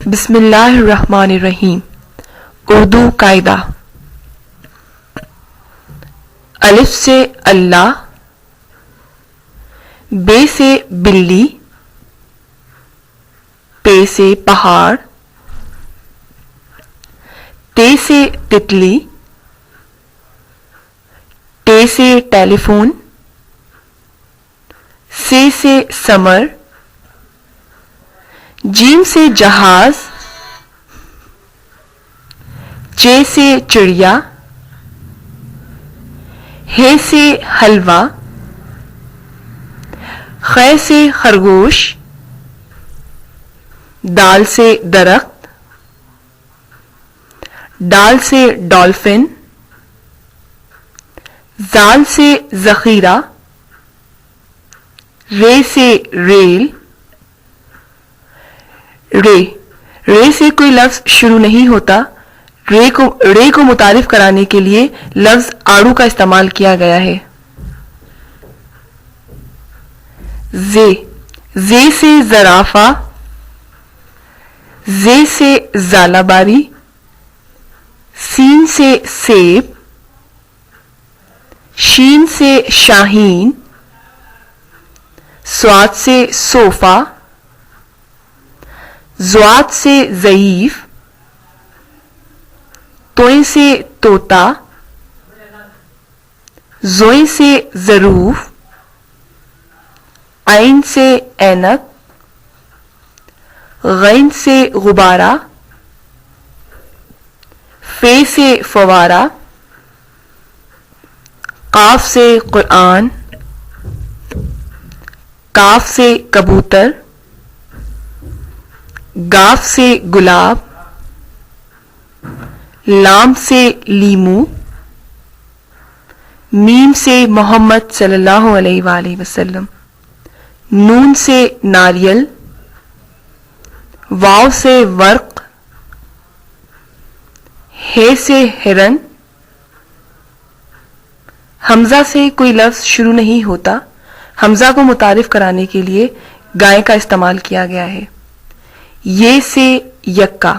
بسم اللہ الرحمن الرحیم. اردو قاعدہ. الف سے اللہ، بے سے بلی، پے سے پہاڑ، تے سے تتلی، ٹے سے ٹیلی فون، سے سمر، جیم سے جہاز، چے سے چڑیا، ہے سے حلوہ، خے سے خرگوش، دال سے درخت، ڈال سے ڈالفن، زال سے ذخیرہ، رے سے ریل. رے سے کوئی لفظ شروع نہیں ہوتا. رے کو متعارف کرانے کے لیے لفظ آڑو کا استعمال کیا گیا ہے. زے سے زرافہ، زے سے زالہ باری، سین سے سیب، شین سے شاہین، سواد سے صوفہ، زواد سے ضعیف، توئیں سے طوطا، زوئیں سے ظروف، عین سے اینک، غین سے غبارہ، فے سے فوارہ، قاف سے قرآن، کاف سے کبوتر، گاف سے گلاب، لام سے لیمو، میم سے محمد صلی اللہ علیہ وآلہ وسلم، نون سے ناریل، واو سے ورق، ہے سے ہرن. حمزہ سے کوئی لفظ شروع نہیں ہوتا. حمزہ کو متعارف کرانے کے لیے گائے کا استعمال کیا گیا ہے. یہ سے یکا،